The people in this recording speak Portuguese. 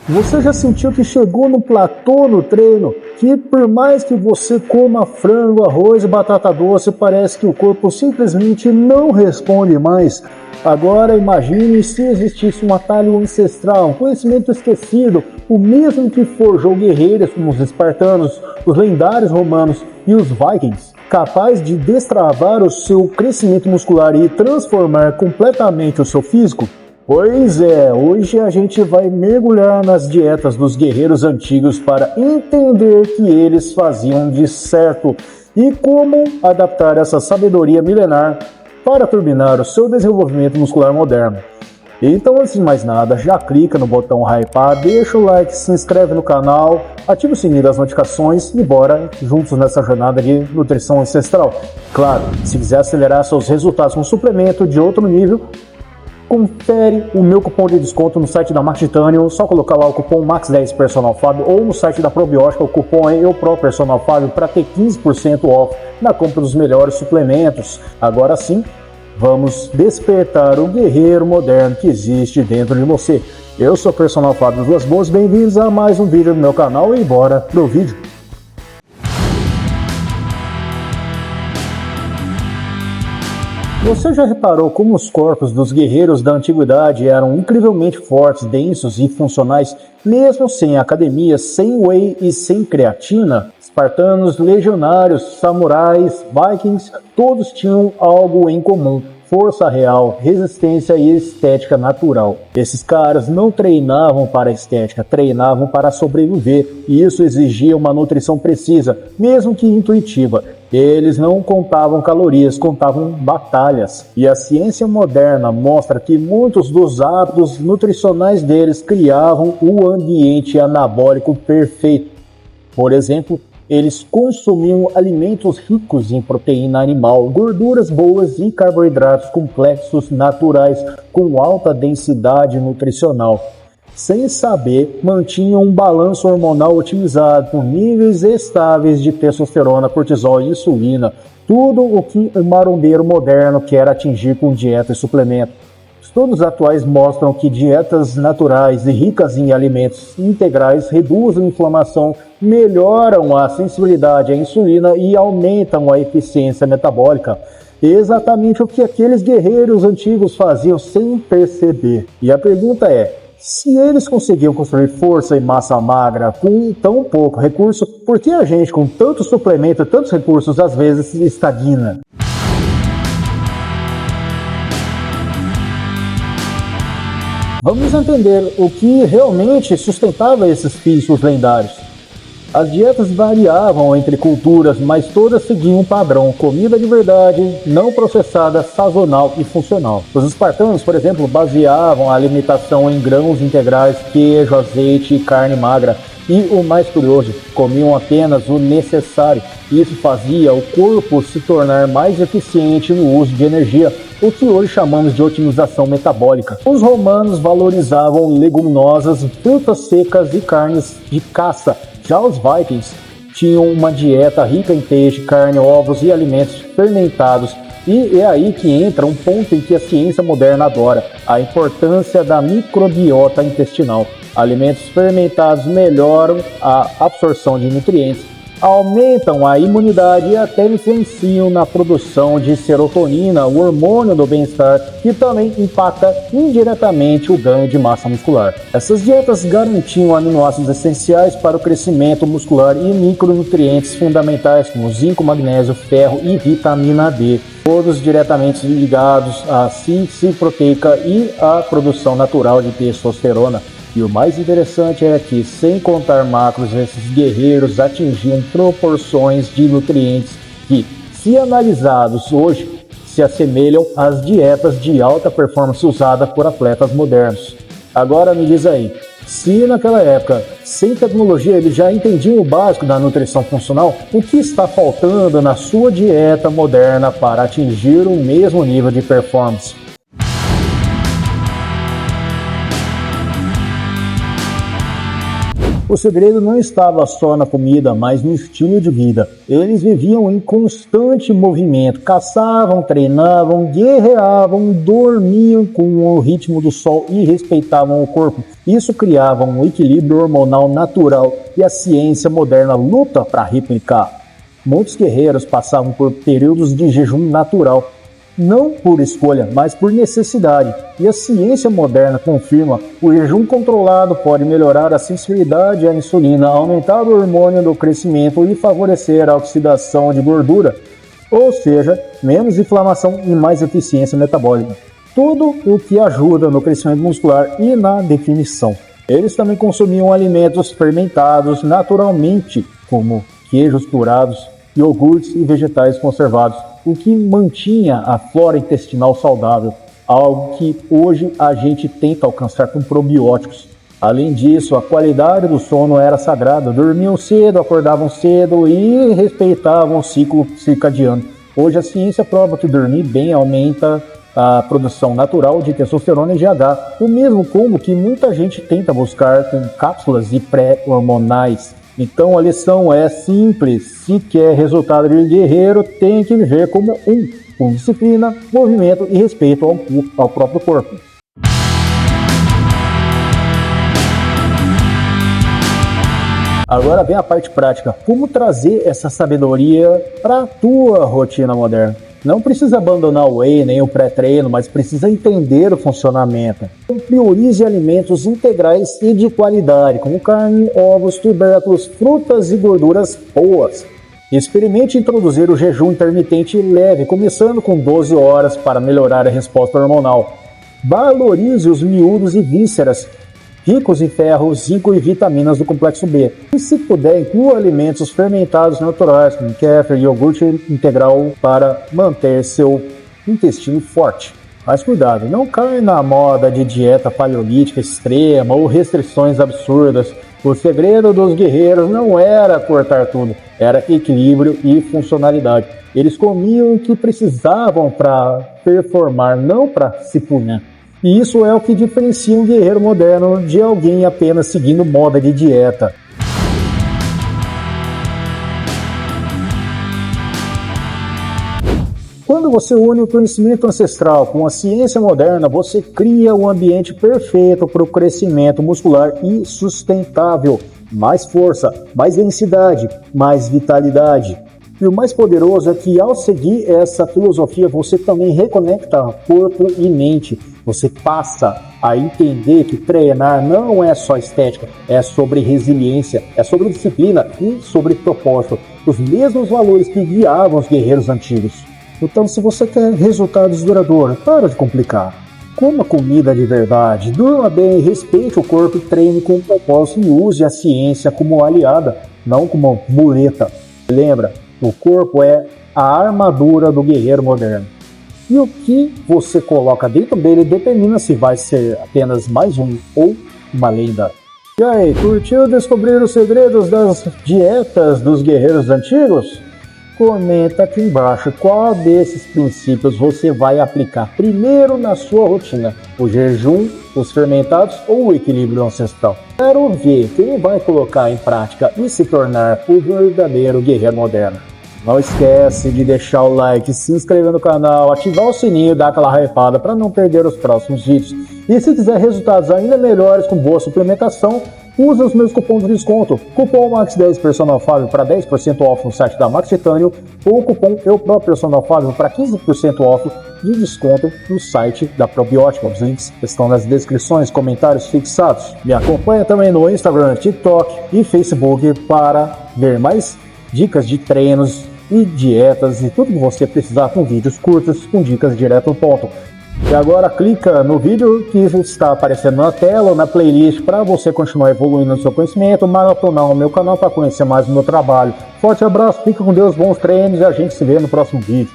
Você já sentiu que chegou no platô no treino? Que por mais que você coma frango, arroz e batata doce, parece que o corpo simplesmente não responde mais? Agora imagine se existisse um atalho ancestral, um conhecimento esquecido, o mesmo que forjou guerreiros como os espartanos, os lendários romanos e os vikings, capaz de destravar o seu crescimento muscular e transformar completamente o seu físico? Pois é, hoje a gente vai mergulhar nas dietas dos guerreiros antigos para entender o que eles faziam de certo e como adaptar essa sabedoria milenar para turbinar o seu desenvolvimento muscular moderno. Então, antes de mais nada, já clica no botão hypar, deixa o like, se inscreve no canal, ativa o sininho das notificações e bora juntos nessa jornada de nutrição ancestral. Claro, se quiser acelerar seus resultados com suplemento de outro nível, confere o meu cupom de desconto no site da Max Titanium, só colocar lá o cupom MAX10 Personal Fábio ou no site da Probiótica, o cupom é EUPRO Personal Fábio para ter 15% off na compra dos melhores suplementos. Agora sim, vamos despertar o guerreiro moderno que existe dentro de você. Eu sou o Personal Fábio Vilas Boas, bem-vindos a mais um vídeo do meu canal e bora pro vídeo. Você já reparou como os corpos dos guerreiros da antiguidade eram incrivelmente fortes, densos e funcionais, mesmo sem academia, sem whey e sem creatina? Espartanos, legionários, samurais, vikings, todos tinham algo em comum: força real, resistência e estética natural. Esses caras não treinavam para a estética, treinavam para sobreviver, e isso exigia uma nutrição precisa, mesmo que intuitiva. Eles não contavam calorias, contavam batalhas. E a ciência moderna mostra que muitos dos hábitos nutricionais deles criavam o ambiente anabólico perfeito. Por exemplo, eles consumiam alimentos ricos em proteína animal, gorduras boas e carboidratos complexos naturais com alta densidade nutricional. Sem saber, mantinham um balanço hormonal otimizado com níveis estáveis de testosterona, cortisol e insulina. Tudo o que um marombeiro moderno quer atingir com dieta e suplemento. Estudos atuais mostram que dietas naturais e ricas em alimentos integrais reduzem a inflamação, melhoram a sensibilidade à insulina e aumentam a eficiência metabólica. Exatamente o que aqueles guerreiros antigos faziam sem perceber. E a pergunta é: se eles conseguiam construir força e massa magra com tão pouco recurso, por que a gente, com tanto suplemento e tantos recursos, às vezes estagna? Vamos entender o que realmente sustentava esses físicos lendários. As dietas variavam entre culturas, mas todas seguiam um padrão: comida de verdade, não processada, sazonal e funcional. Os espartanos, por exemplo, baseavam a alimentação em grãos integrais, queijo, azeite e carne magra. E o mais curioso, comiam apenas o necessário. Isso fazia o corpo se tornar mais eficiente no uso de energia, o que hoje chamamos de otimização metabólica. Os romanos valorizavam leguminosas, frutas secas e carnes de caça. Já os vikings tinham uma dieta rica em peixe, carne, ovos e alimentos fermentados. E é aí que entra um ponto em que a ciência moderna adora: a importância da microbiota intestinal. Alimentos fermentados melhoram a absorção de nutrientes, aumentam a imunidade e até influenciam na produção de serotonina, o hormônio do bem-estar, que também impacta indiretamente o ganho de massa muscular. Essas dietas garantiam aminoácidos essenciais para o crescimento muscular e micronutrientes fundamentais como zinco, magnésio, ferro e vitamina D, todos diretamente ligados à síntese proteica e à produção natural de testosterona. E o mais interessante é que, sem contar macros, esses guerreiros atingiam proporções de nutrientes que, se analisados hoje, se assemelham às dietas de alta performance usadas por atletas modernos. Agora me diz aí, se naquela época, sem tecnologia, eles já entendiam o básico da nutrição funcional, o que está faltando na sua dieta moderna para atingir o mesmo nível de performance? O segredo não estava só na comida, mas no estilo de vida. Eles viviam em constante movimento, caçavam, treinavam, guerreavam, dormiam com o ritmo do sol e respeitavam o corpo. Isso criava um equilíbrio hormonal natural e a ciência moderna luta para replicar. Muitos guerreiros passavam por períodos de jejum natural, não por escolha, mas por necessidade. E a ciência moderna confirma que o jejum controlado pode melhorar a sensibilidade à insulina, aumentar o hormônio do crescimento e favorecer a oxidação de gordura, ou seja, menos inflamação e mais eficiência metabólica. Tudo o que ajuda no crescimento muscular e na definição. Eles também consumiam alimentos fermentados naturalmente, como queijos curados, iogurtes e vegetais conservados, o que mantinha a flora intestinal saudável, algo que hoje a gente tenta alcançar com probióticos. Além disso, a qualidade do sono era sagrada, dormiam cedo, acordavam cedo e respeitavam o ciclo circadiano. Hoje a ciência prova que dormir bem aumenta a produção natural de testosterona e GH, o mesmo combo que muita gente tenta buscar com cápsulas e pré-hormonais. Então a lição é simples: se quer resultado de guerreiro, tem que viver como com disciplina, movimento e respeito ao próprio corpo. Agora vem a parte prática: como trazer essa sabedoria para a tua rotina moderna. Não precisa abandonar o whey nem o pré-treino, mas precisa entender o funcionamento. Então, priorize alimentos integrais e de qualidade, como carne, ovos, tubérculos, frutas e gorduras boas. Experimente introduzir o jejum intermitente leve, começando com 12 horas para melhorar a resposta hormonal. Valorize os miúdos e vísceras, ricos em ferro, zinco e vitaminas do complexo B. E se puder, inclua alimentos fermentados naturais, como kéfir e iogurte integral para manter seu intestino forte. Mas cuidado, não caia na moda de dieta paleolítica extrema ou restrições absurdas. O segredo dos guerreiros não era cortar tudo, era equilíbrio e funcionalidade. Eles comiam o que precisavam para performar, não para se punhar. E isso é o que diferencia um guerreiro moderno de alguém apenas seguindo moda de dieta. Quando você une o conhecimento ancestral com a ciência moderna, você cria um ambiente perfeito para o crescimento muscular e sustentável. Mais força, mais densidade, mais vitalidade. E o mais poderoso é que ao seguir essa filosofia, você também reconecta corpo e mente. Você passa a entender que treinar não é só estética, é sobre resiliência, é sobre disciplina e sobre propósito. Os mesmos valores que guiavam os guerreiros antigos. Então, se você quer resultados duradouros, para de complicar. Coma comida de verdade, durma bem, respeite o corpo, treine com propósito e use a ciência como aliada, não como muleta. Lembra, o corpo é a armadura do guerreiro moderno. E o que você coloca dentro dele determina se vai ser apenas mais um ou uma lenda. E aí, curtiu descobrir os segredos das dietas dos guerreiros antigos? Comenta aqui embaixo qual desses princípios você vai aplicar primeiro na sua rotina: o jejum, os fermentados ou o equilíbrio ancestral. Quero ver quem vai colocar em prática e se tornar o verdadeiro guerreiro moderno. Não esquece de deixar o like, se inscrever no canal, ativar o sininho e dar aquela hypada para não perder os próximos vídeos. E se quiser resultados ainda melhores com boa suplementação, use os meus cupons de desconto. Cupom MAX10 Personal Fábio para 10% off no site da Max Titânio ou o cupom Eu Próprio Personal Fábio para 15% off de desconto no site da Probiótica. Os links estão nas descrições, comentários fixados. Me acompanha também no Instagram, TikTok e Facebook para ver mais dicas de treinos e dietas e tudo que você precisar com vídeos curtos com dicas direto ao ponto. E agora clica no vídeo que está aparecendo na tela ou na playlist para você continuar evoluindo no seu conhecimento, maratonar o meu canal para conhecer mais o meu trabalho. Forte abraço, fica com Deus, bons treinos e a gente se vê no próximo vídeo.